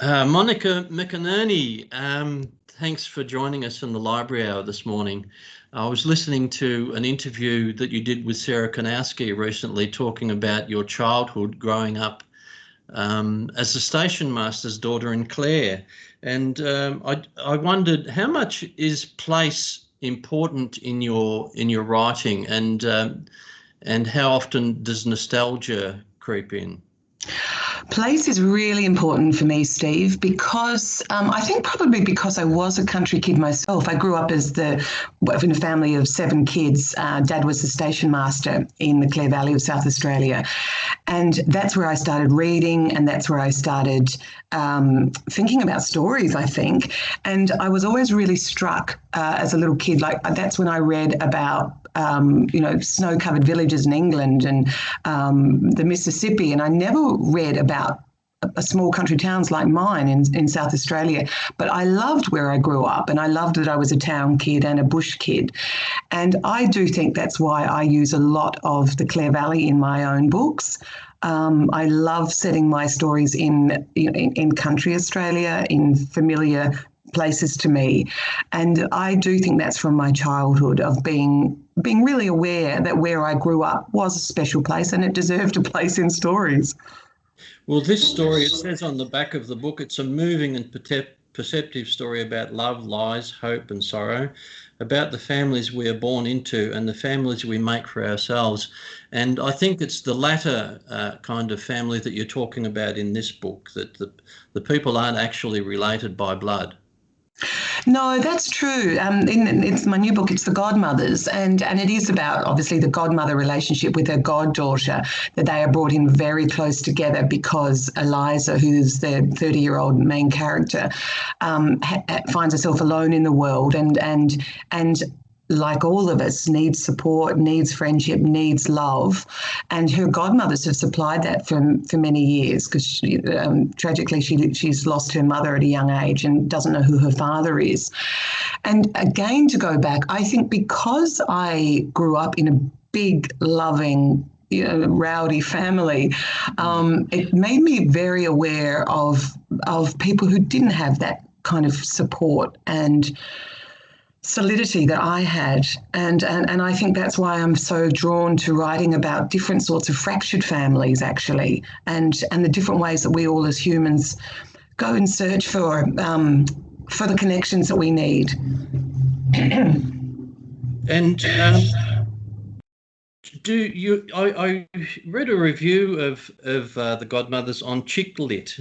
Monica Mc Inerney, thanks for joining us in the library hour this morning. I was listening to an interview that you did with Sarah Kanowski recently talking about your childhood growing up as a station master's daughter in Clare. And I wondered how much is place important in your writing, and how often does nostalgia creep in? Place is really important for me, Steve, because I think probably because I was a country kid myself. I grew up in a family of 7 kids. Dad was the station master in the Clare Valley of South Australia. And that's where I started reading, and that's where I started thinking about stories, I think. And I was always really struck as a little kid. Like, that's when I read about snow-covered villages in England and the Mississippi, and I never read about small country towns like mine in South Australia. But I loved where I grew up, and I loved that I was a town kid and a bush kid. And I do think that's why I use a lot of the Clare Valley in my own books. I love setting my stories in country Australia, in familiar places to me. And I do think that's from my childhood of being really aware that where I grew up was a special place and it deserved a place in stories. Well, this story, it says on the back of the book, it's a moving and perceptive story about love, lies, hope and sorrow, about the families we are born into and the families we make for ourselves. And I think it's the latter kind of family that you're talking about in this book, that the people aren't actually related by blood. No, that's true. It's my new book, it's The Godmothers, and it is about, obviously, the godmother relationship with her goddaughter, that they are brought in very close together because Eliza, who's the 30-year-old main character, finds herself alone in the world and like all of us, needs support, needs friendship, needs love. And her godmothers have supplied that for many years because tragically she's lost her mother at a young age and doesn't know who her father is. And again, to go back, I think because I grew up in a big, loving, rowdy family, it made me very aware of people who didn't have that kind of support and solidity that I had, and I think that's why I'm so drawn to writing about different sorts of fractured families, actually, and the different ways that we all as humans go and search for the connections that we need. And I read a review of The Godmothers on Chick Lit.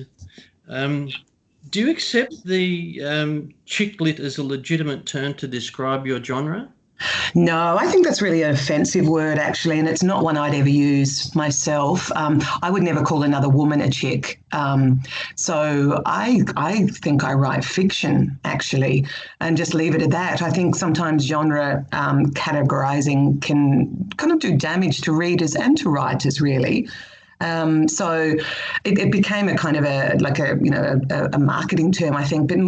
Do you accept the chick lit as a legitimate term to describe your genre? No, I think that's really an offensive word, actually, and it's not one I'd ever use myself. I would never call another woman a chick. So I think I write fiction, actually, and just leave it at that. I think sometimes genre categorizing can kind of do damage to readers and to writers, really. So it became a kind of a marketing term, I think, but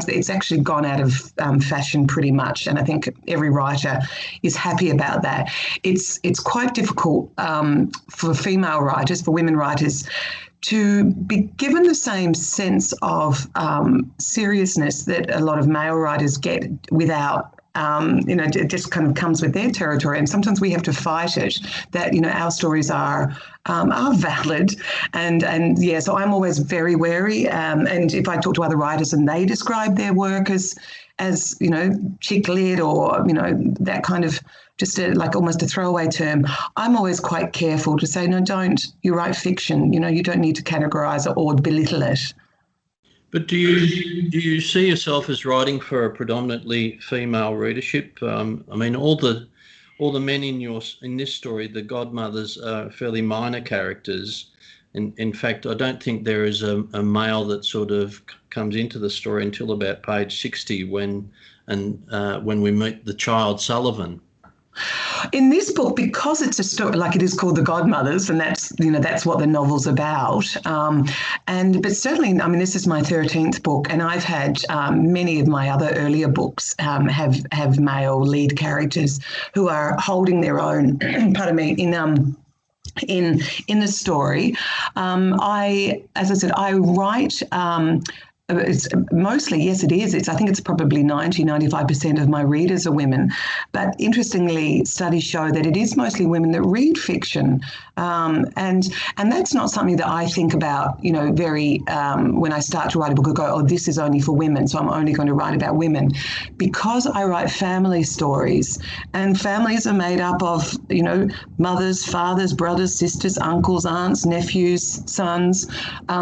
it's actually gone out of fashion pretty much, and I think every writer is happy about that. It's quite difficult for female writers, for women writers, to be given the same sense of seriousness that a lot of male writers get without. It just kind of comes with their territory, and sometimes we have to fight it. That our stories are valid, and yeah. So I'm always very wary. And if I talk to other writers and they describe their work as chick lit or that kind of just almost a throwaway term, I'm always quite careful to say, no, don't. You write fiction. You don't need to categorize it or belittle it. But do you see yourself as writing for a predominantly female readership? I mean, all the men in this story, the godmothers, are fairly minor characters. In fact, I don't think there is a male that sort of comes into the story until about page 60 when we meet the child Sullivan. In this book, because it's a story, like it is called The Godmothers, and that's what the novel's about. But certainly, I mean, this is my 13th book, and I've had many of my other earlier books have male lead characters who are holding their own. Pardon me, in the story. As I said, I write. It's mostly, yes, it is. I think it's probably 95% of my readers are women. But interestingly, studies show that it is mostly women that read fiction. And that's not something that I think about, very, when I start to write a book, I go, oh, this is only for women, so I'm only going to write about women. Because I write family stories, and families are made up of, mothers, fathers, brothers, sisters, uncles, aunts, nephews, sons.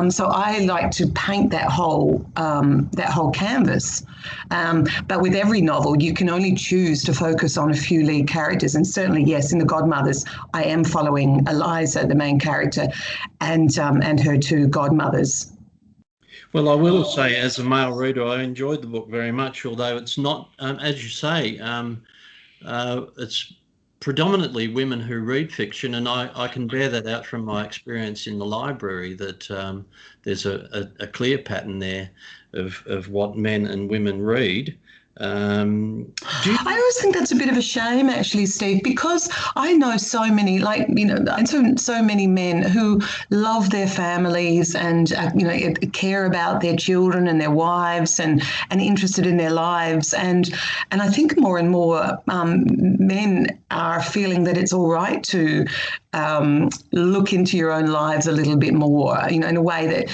So I like to paint that whole canvas. But with every novel, you can only choose to focus on a few lead characters. And certainly, yes, in The Godmothers, I am following Eliza, the main character, and her two godmothers. Well, I will say, as a male reader, I enjoyed the book very much, although it's not, as you say, it's predominantly women who read fiction, and I can bear that out from my experience in the library, that there's a clear pattern there of what men and women read. I always think that's a bit of a shame, actually, Steve, because I know so many, and so many men who love their families and care about their children and their wives and interested in their lives, and I think more and more men are feeling that it's all right to look into your own lives a little bit more, in a way that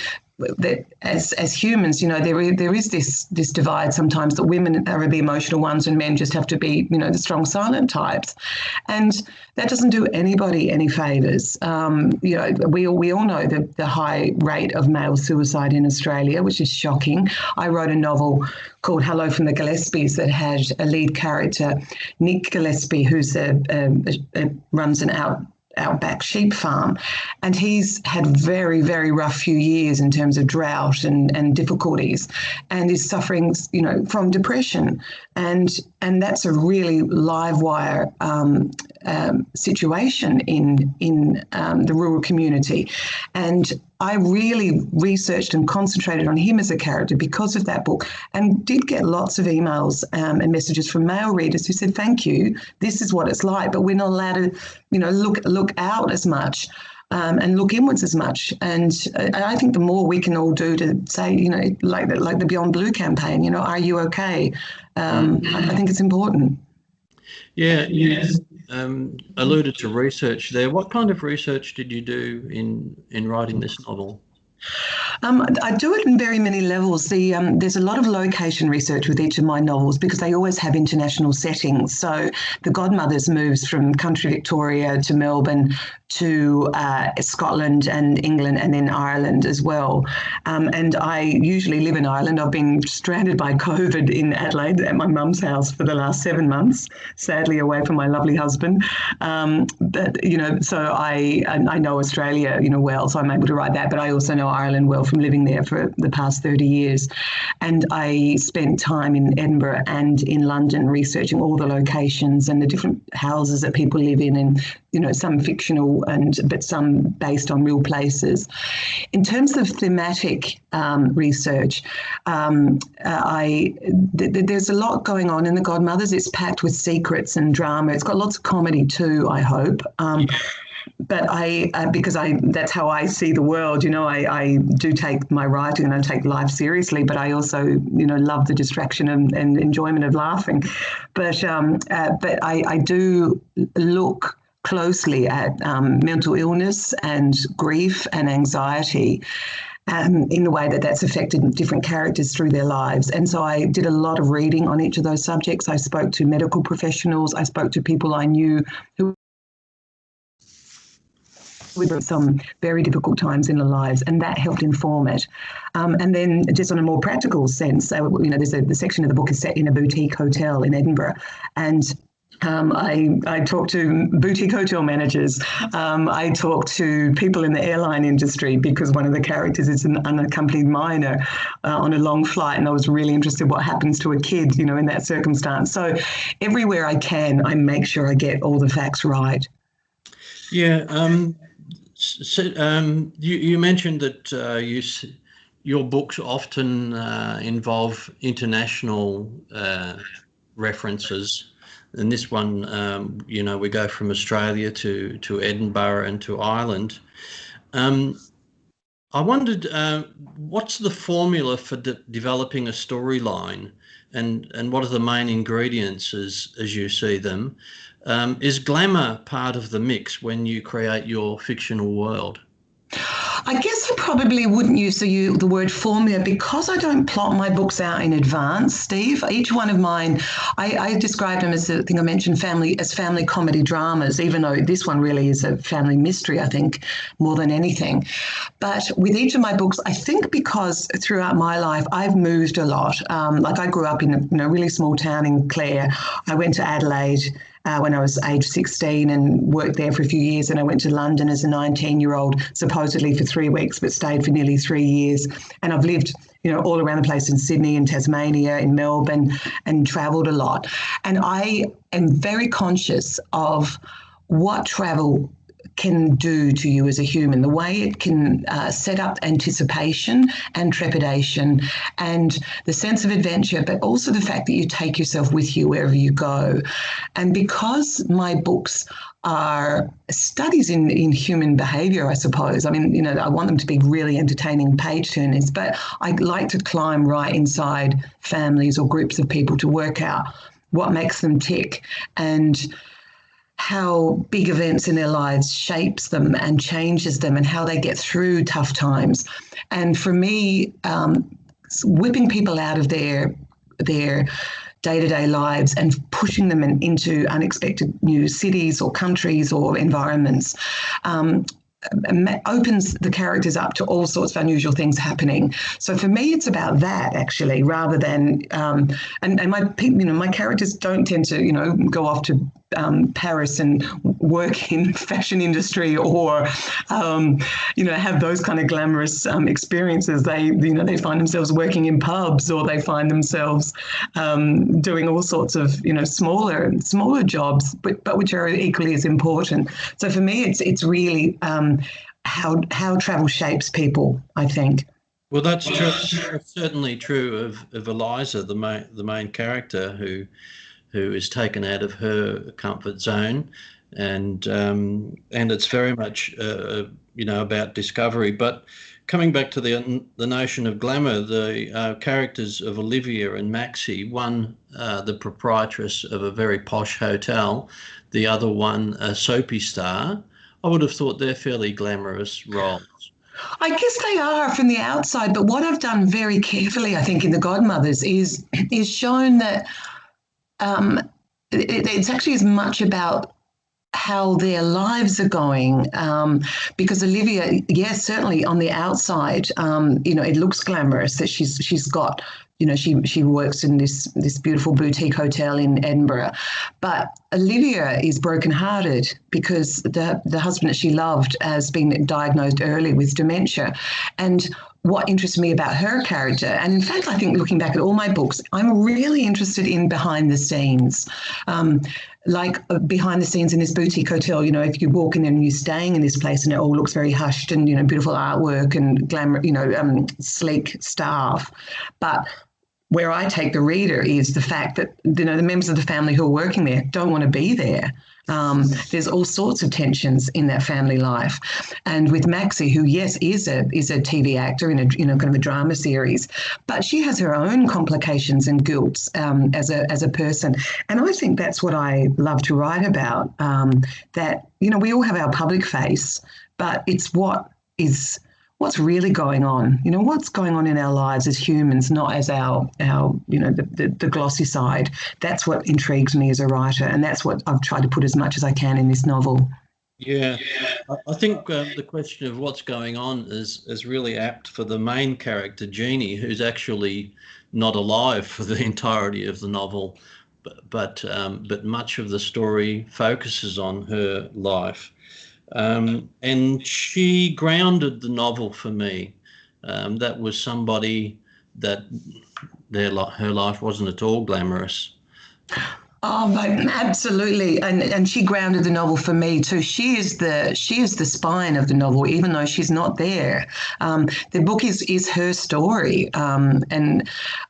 as humans, there is this divide sometimes, that women are the emotional ones and men just have to be, the strong, silent types, and that doesn't do anybody any favors. We all know the high rate of male suicide in Australia, which is shocking. I wrote a novel called Hello from the Gillespies that had a lead character, Nick Gillespie, who's runs an outback sheep farm, and he's had very, very rough few years in terms of drought and difficulties, and is suffering from depression, and that's a really live wire situation in the rural community. And I really researched and concentrated on him as a character because of that book, and did get lots of emails and messages from male readers who said, thank you, this is what it's like, but we're not allowed to look out as much and look inwards as much. And I think the more we can all do to say, like the Beyond Blue campaign, are you okay? I think it's important. Yeah, you alluded to research there. What kind of research did you do in writing this novel? I do it in very many levels. There's a lot of location research with each of my novels because they always have international settings. So The Godmothers moves from country Victoria to Melbourne to Scotland and England and then Ireland as well. And I usually live in Ireland. I've been stranded by COVID in Adelaide at my mum's house for the last 7 months, sadly away from my lovely husband. But, so I know Australia, well, so I'm able to write that, but I also know Ireland well from living there for the past 30 years. And I spent time in Edinburgh and in London researching all the locations and the different houses that people live in, and some fictional but some based on real places. In terms of thematic research, there's a lot going on in The Godmothers. It's packed with secrets and drama. It's got lots of comedy too, I hope. But that's how I see the world. I do take my writing and I take life seriously, but I also, love the distraction and enjoyment of laughing. But I do look closely at mental illness and grief and anxiety in the way that's affected different characters through their lives. And so I did a lot of reading on each of those subjects. I spoke to medical professionals. I spoke to people I knew who with some very difficult times in their lives, and that helped inform it. And then just on a more practical sense, there's the section of the book is set in a boutique hotel in Edinburgh, and I talked to boutique hotel managers. I talked to people in the airline industry because one of the characters is an unaccompanied minor on a long flight, and I was really interested what happens to a kid, in that circumstance. So everywhere I can, I make sure I get all the facts right. Yeah. So, you mentioned that your books often involve international references. And this one, we go from Australia to Edinburgh and to Ireland. I wondered, what's the formula for developing a storyline, and what are the main ingredients as you see them? Is glamour part of the mix when you create your fictional world? I guess I probably wouldn't use the word formula because I don't plot my books out in advance, Steve. Each one of mine, I describe them as, I think I mentioned, family comedy dramas, even though this one really is a family mystery, I think, more than anything. But with each of my books, I think because throughout my life, I've moved a lot. Like I grew up in a really small town in Clare. I went to Adelaide when I was age 16 and worked there for a few years. And I went to London as a 19-year-old, supposedly for 3 weeks, but stayed for nearly 3 years. And I've lived, all around the place in Sydney, in Tasmania, in Melbourne, and travelled a lot. And I am very conscious of what travel can do to you as a human, the way it can set up anticipation and trepidation and the sense of adventure, but also the fact that you take yourself with you wherever you go. And because my books are studies in human behavior, I suppose. I mean, I want them to be really entertaining page turners, but I like to climb right inside families or groups of people to work out what makes them tick and how big events in their lives shapes them and changes them and how they get through tough times. And for me, whipping people out of their day-to-day lives and pushing them into unexpected new cities or countries or environments opens the characters up to all sorts of unusual things happening. So for me, it's about that actually, rather than and my characters don't tend to go off to Paris and work in fashion industry or have those kind of glamorous experiences. They find themselves working in pubs, or they find themselves doing all sorts of smaller jobs, but which are equally as important. So for me, it's really how travel shapes people, I think. Well, that's true. That's certainly true of Eliza, the main character who is taken out of her comfort zone, and it's very much about discovery. But coming back to the notion of glamour, the characters of Olivia and Maxie, one the proprietress of a very posh hotel, the other one a soapy star. I would have thought they're fairly glamorous roles. I guess they are from the outside, but what I've done very carefully, I think, in the Godmothers is shown that it's actually as much about how their lives are going, because Olivia, yes, certainly on the outside, it looks glamorous that she's got, she works in this beautiful boutique hotel in Edinburgh, but Olivia is brokenhearted because the husband that she loved has been diagnosed early with dementia. And what interests me about her character, and in fact, I think looking back at all my books, I'm really interested in behind the scenes. Like behind the scenes in this boutique hotel, if you walk in and you're staying in this place and it all looks very hushed and, beautiful artwork and glamour, sleek staff. But where I take the reader is the fact that, the members of the family who are working there don't want to be there. There's all sorts of tensions in that family life. And with Maxie, who, yes, is a TV actor in a kind of a drama series, but she has her own complications and guilt as a person. And I think that's what I love to write about, that, we all have our public face, but it's what's really going on, what's going on in our lives as humans, not as our the glossy side. That's what intrigues me as a writer, and that's what I've tried to put as much as I can in this novel. Yeah, I think the question of what's going on is really apt for the main character, Jeannie, who's actually not alive for the entirety of the novel, but much of the story focuses on her life. And she grounded the novel for me. That was somebody that her life wasn't at all glamorous. Oh, absolutely, and she grounded the novel for me too. She is the spine of the novel, even though she's not there. The book is her story, and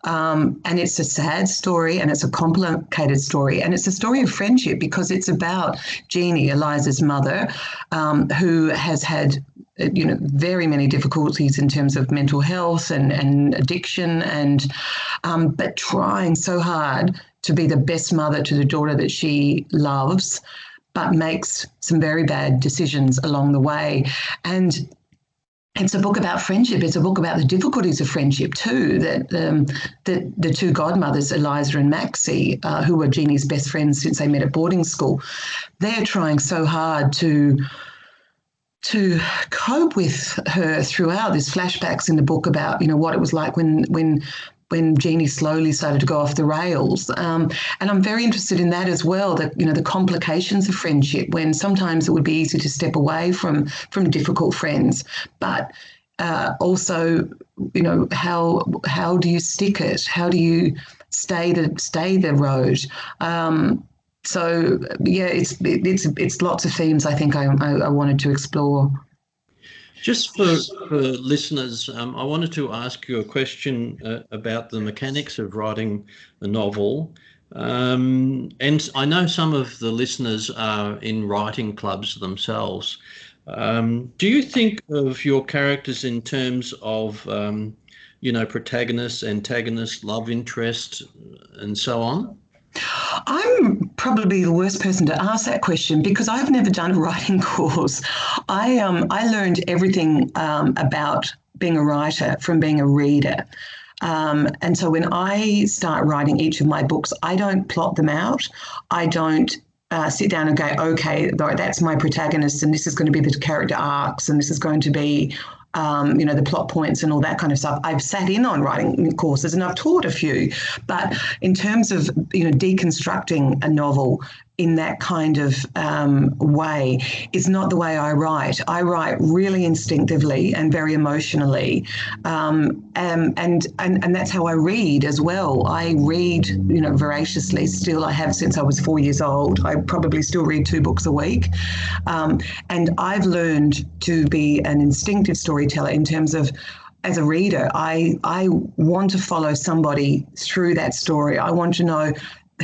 it's a sad story, and it's a complicated story, and it's a story of friendship because it's about Jeannie, Eliza's mother, who has had very many difficulties in terms of mental health and addiction, and but trying so hard to be the best mother to the daughter that she loves, but makes some very bad decisions along the way. And it's a book about friendship. It's a book about the difficulties of friendship too. That the two godmothers, Eliza and Maxie, who were Jeannie's best friends since they met at boarding school, they're trying so hard to cope with her throughout. There's flashbacks in the book about what it was like when Jeannie slowly started to go off the rails. And I'm very interested in that as well, the complications of friendship, when sometimes it would be easy to step away from difficult friends, but also, how do you stick it? How do you stay the road? So yeah, it's lots of themes I think I wanted to explore. Just for listeners, I wanted to ask you a question about the mechanics of writing a novel. And I know some of the listeners are in writing clubs themselves. Do you think of your characters in terms of, protagonist, antagonist, love interest, and so on? I'm probably the worst person to ask that question because I've never done a writing course. I learned everything about being a writer from being a reader. And so when I start writing each of my books, I don't plot them out. I don't sit down and go, okay, that's my protagonist, and this is going to be the character arcs, and this is going to be the plot points and all that kind of stuff. I've sat in on writing courses and I've taught a few, but in terms of deconstructing a novel in that kind of way is not the way I write. I write really instinctively and very emotionally, and that's how I read as well. I read, voraciously. Still, I have since I was 4 years old. I probably still read 2 books a week, and I've learned to be an instinctive storyteller in terms of, as a reader, I want to follow somebody through that story. I want to know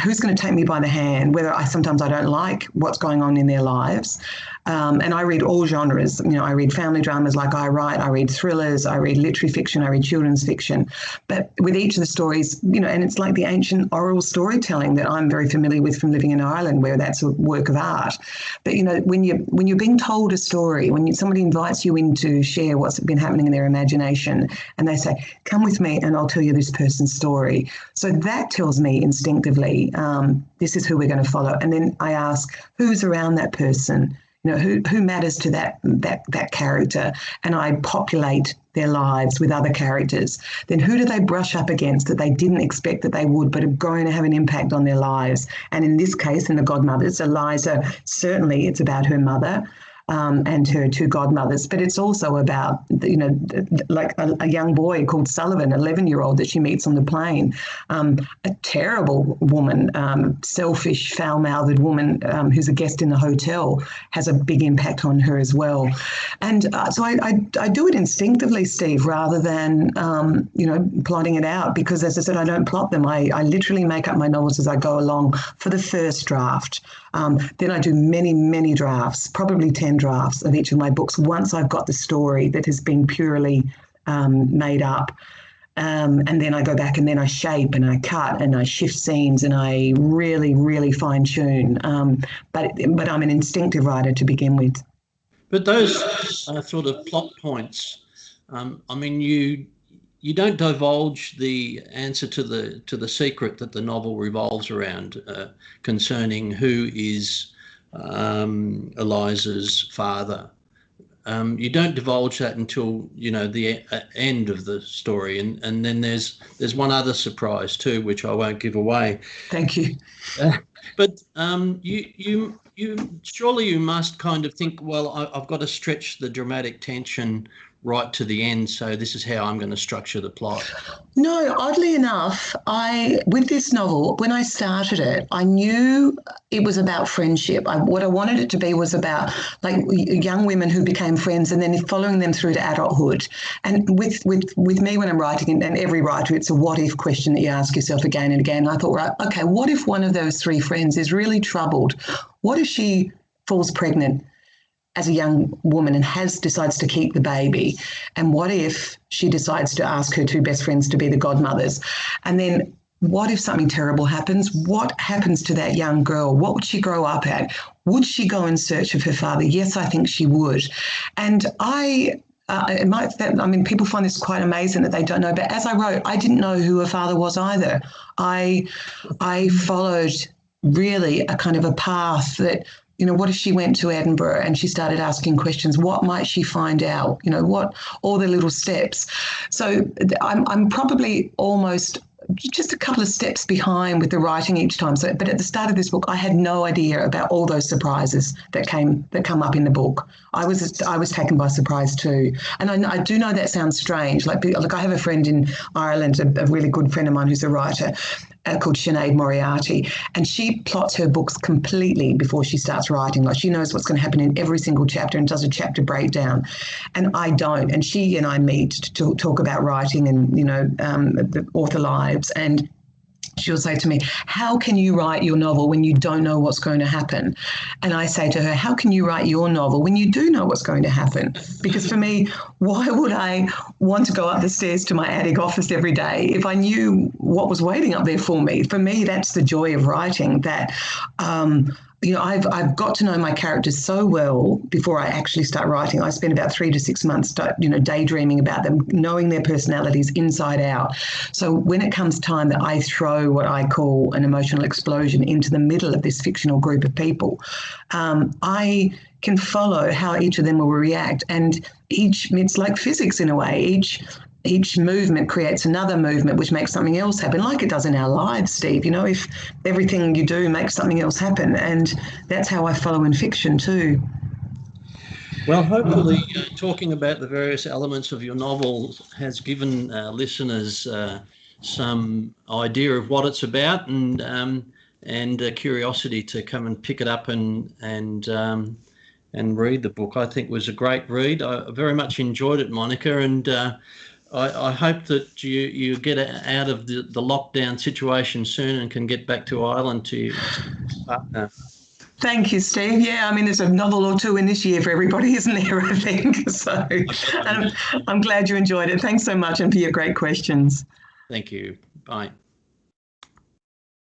who's going to take me by the hand, whether sometimes I don't like what's going on in their lives. And I read all genres. I read family dramas like I write, I read thrillers, I read literary fiction, I read children's fiction. But with each of the stories, and it's like the ancient oral storytelling that I'm very familiar with from living in Ireland, where that's a work of art. But, when you're being told a story, when somebody invites you in to share what's been happening in their imagination, and they say, come with me and I'll tell you this person's story. So that tells me instinctively, this is who we're going to follow. And then I ask, who's around that person? Who matters to that character, and I populate their lives with other characters. Then who do they brush up against that they didn't expect that they would, but are going to have an impact on their lives? And in this case, in the Godmothers, Eliza, certainly it's about her mother. And her 2 godmothers, but it's also about, like a young boy called Sullivan, 11-year-old that she meets on the plane, a terrible woman, selfish, foul-mouthed woman who's a guest in the hotel, has a big impact on her as well. And so I do it instinctively, Steve, rather than, plotting it out, because as I said, I don't plot them. I literally make up my novels as I go along for the first draft. Then I do many, many drafts, probably 10 drafts of each of my books once I've got the story that has been purely made up. And then I go back and then I shape and I cut and I shift scenes and I really, really fine tune. But I'm an instinctive writer to begin with. But those sort of plot points, you don't divulge the answer to the secret that the novel revolves around, concerning who is Eliza's father. You don't divulge that until the end of the story, and then there's one other surprise too, which I won't give away. Thank you. But you surely you must kind of think, well, I've got to stretch the dramatic tension right to the end, so this is how I'm going to structure the plot? No, oddly enough, with this novel, when I started it, I knew it was about friendship. What I wanted it to be was about like young women who became friends and then following them through to adulthood. And with me when I'm writing, and every writer, it's a what if question that you ask yourself again and again. I thought, right, okay, what if one of those three friends is really troubled? What if she falls pregnant as a young woman and decides to keep the baby? And what if she decides to ask her two best friends to be the godmothers? And then what if something terrible happens? What happens to that young girl? What would she grow up at? Would she go in search of her father? Yes, I think she would. And people find this quite amazing that they don't know, but as I wrote, I didn't know who her father was either. I followed really a kind of a path that, what if she went to Edinburgh and she started asking questions? What might she find out? What, all the little steps. So I'm probably almost just a couple of steps behind with the writing each time. So, but at the start of this book, I had no idea about all those surprises that come up in the book. I was taken by surprise too. And I do know that sounds strange. Like I have a friend in Ireland, a really good friend of mine who's a writer, called Sinead Moriarty, and she plots her books completely before she starts writing. Like she knows what's going to happen in every single chapter and does a chapter breakdown, and I don't. And she and I meet to talk about writing and the author lives, and she'll say to me, how can you write your novel when you don't know what's going to happen? And I say to her, how can you write your novel when you do know what's going to happen? Because for me, why would I want to go up the stairs to my attic office every day if I knew what was waiting up there for me? For me, that's the joy of writing, that I've got to know my characters so well before I actually start writing. I spend about 3 to 6 months, daydreaming about them, knowing their personalities inside out. So when it comes time that I throw what I call an emotional explosion into the middle of this fictional group of people, I can follow how each of them will react. And it's like physics in a way. Each movement creates another movement, which makes something else happen, like it does in our lives, Steve. If everything you do makes something else happen. And that's how I follow in fiction too. Well, hopefully talking about the various elements of your novel has given listeners some idea of what it's about and curiosity to come and pick it up and read the book. I think it was a great read. I very much enjoyed it, Monica, and I hope that you get out of the lockdown situation soon and can get back to Ireland to your partner. Thank you, Steve. Yeah, there's a novel or two in this year for everybody, isn't there, I think? So I'm glad you enjoyed it. Thanks so much and for your great questions. Thank you. Bye.